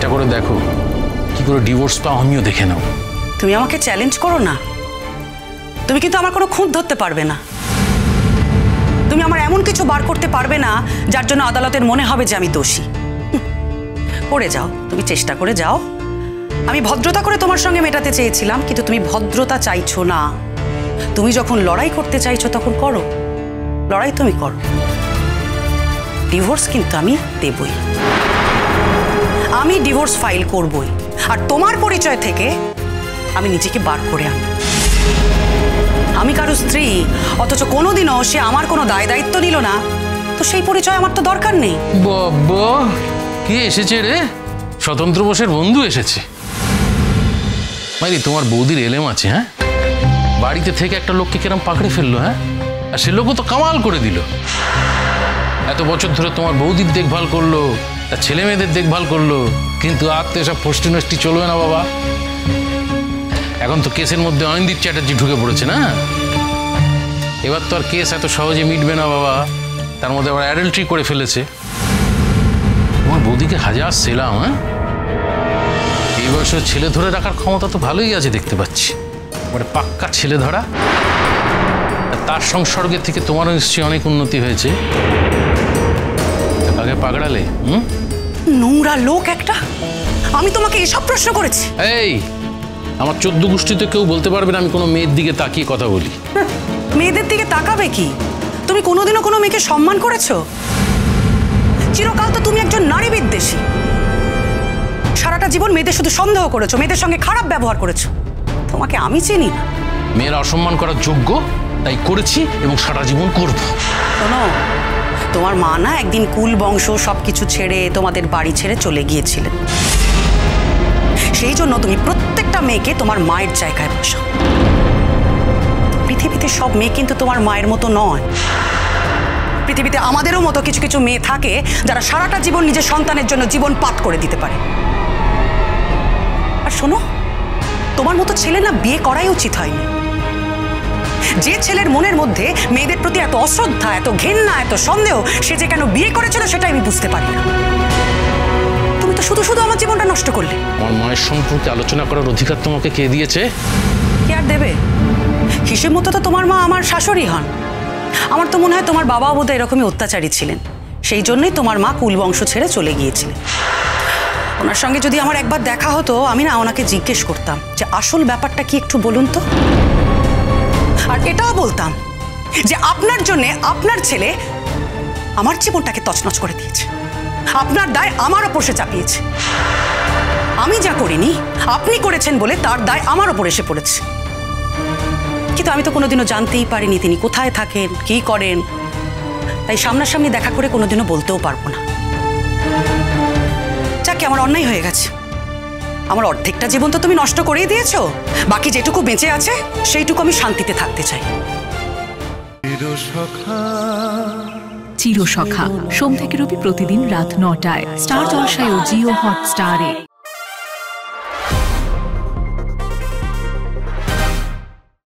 চেষ্টা করে দেখো কি করে ডিভোর্স পাও, আমিও দেখে নাও। তুমি আমাকে চ্যালেঞ্জ করো না, তুমি কিন্তু আমার কোনো খুঁত ধরতে পারবে না। তুমি আমার এমন কিছু বার করতে পারবে না যার জন্য আদালতের মনে হবে যে আমি দোষী। করে যাও, তুমি চেষ্টা করে যাও। আমি ভদ্রতা করে তোমার সঙ্গে মেটাতে চেয়েছিলাম, কিন্তু তুমি ভদ্রতা চাইছো না। তুমি যখন লড়াই করতে চাইছো তখন করো, লড়াই তুমি করো। ডিভোর্স কিন্তু আমি দেবই, আমি ডিভোর্স ফাইল করবই। আর তোমার পরিচয় থেকে আমি নিজেকে বার করে আনব। আমি কারো স্ত্রী, অথচ কোনোদিনও সে আমার কোনো দায় দায়িত্ব নিল না, তো সেই পরিচয় আমার তো দরকার নেই। বাবা, কে এসেছে রে? স্বতন্ত্র বোসের বন্ধু এসেছে। মাইরি, তোমার বৌদির এলেম আছে। হ্যাঁ, বাড়িতে থেকে একটা লোককে কিরম পাকড়ে ফেললো। হ্যাঁ, আর সে লোকও তো কামাল করে দিল। এত বছর ধরে তোমার বৌদির দেখভাল করলো, তার ছেলে মেয়েদের দেখভাল করলো, কিন্তু আর তো এসব ফষ্টি নষ্টি চলবে না বাবা। এখন তো কেসের মধ্যে অয়নদীপ চ্যাটার্জি ঢুকে পড়েছে না। এবার তো আর কেস এত সহজে মিটবে না বাবা। তার মধ্যে আবার অ্যাডাল্ট্রি করে ফেলেছে। তোমার বৌদিকে হাজার সেলাম। হ্যাঁ, এই বয়সে ছেলে ধরে রাখার ক্ষমতা তো ভালোই আছে দেখতে পাচ্ছি। মানে পাক্কা ছেলে ধরা। তার সংসর্গের থেকে তোমারও নিশ্চয়ই অনেক উন্নতি হয়েছে। কাকে পাকড়ালে? নোংরা লোক একটা। আমি তোমাকে এসব প্রশ্ন করেছি? এই, আমার 14 গোষ্ঠীতে কেউ বলতে পারবে না আমি কোনো মেয়ের দিকে তাকিয়ে কথা বলি। মেয়েদের দিকে তাকাবে কি? তুমি কোনোদিনও কোনো মেয়েকে সম্মান করেছো? চিরকাল তো তুমি একজন নারী বিদ্বেষী। সারাটা জীবন মেয়েদের শুধু সন্দেহ করেছো, মেয়েদের সঙ্গে খারাপ ব্যবহার করেছো। তোমাকে আমি চিনি না। মেয়েরা অসম্মান করার যোগ্য, তাই করেছি এবং সারা জীবন করব। শোনো, তোমার মা না একদিন কুল বংশ সবকিছু ছেড়ে তোমাদের বাড়ি ছেড়ে চলে গিয়েছিলেন। সেই জন্য তুমি প্রত্যেকটা মেয়েকে তোমার মায়ের জায়গায় বসাও। পৃথিবীতে সব মেয়ে কিন্তু তোমার মায়ের মতো নয়। পৃথিবীতে আমাদেরও মতো কিছু কিছু মেয়ে থাকে যারা সারাটা জীবন নিজের সন্তানের জন্য জীবন পাত করে দিতে পারে। আর শোনো, তোমার মতো ছেলে না বিয়ে করাই উচিত হয়নি। যে ছেলের মনের মধ্যে মেয়েদের প্রতি এত অশ্রদ্ধা, এত ঘেন্না, এত সন্দেহ, সে যে কেন বিয়ে করেছিল সেটাই আমি বুঝতে পারি না। তুমি তো শুধু শুধু আমার জীবনটা নষ্ট করলে। আমার মায়ের সম্পর্কে আলোচনা করার অধিকার তোমাকে কে দিয়েছে? কে আর দেবে? হিসেব মতো তো তোমার মা আমার শাশুড়ি হন। আমার তো মনে হয় তোমার বাবাও বোধহয় এরকমই অত্যাচারী ছিলেন। সেই জন্যই তোমার মা কুলবংশ ছেড়ে চলে গিয়েছিলেন। ওনার সঙ্গে যদি আমার একবার দেখা হতো, আমি না ওনাকে জিজ্ঞেস করতাম যে আসল ব্যাপারটা কি একটু বলুন তো। আর এটাও বলতাম যে আপনার জন্যে আপনার ছেলে আমার জীবনটাকে তছনছ করে দিয়েছে। আপনার দায় আমার ওপর সে চাপিয়েছে। আমি যা করিনি আপনি করেছেন বলে তার দায় আমার ওপর এসে পড়েছে। কিন্তু আমি তো কোনোদিনও জানতেই পারিনি তিনি কোথায় থাকেন, কি করেন। তাই সামনাসামনি দেখা করে কোনোদিনও বলতেও পারবো না। যাকে আমার অন্যায় হয়ে গেছে। আমার অর্ধেকটা জীবন তো তুমি নষ্ট করেই দিয়েছো। বাকি যেটুকু বেঁচে আছে সেইটুকু আমি শান্তিতে থাকতে চাই। চিরসখা সোম থেকে রবি প্রতিদিন রাত 9টায় স্টার জলসায় ও জিও হটস্টারে।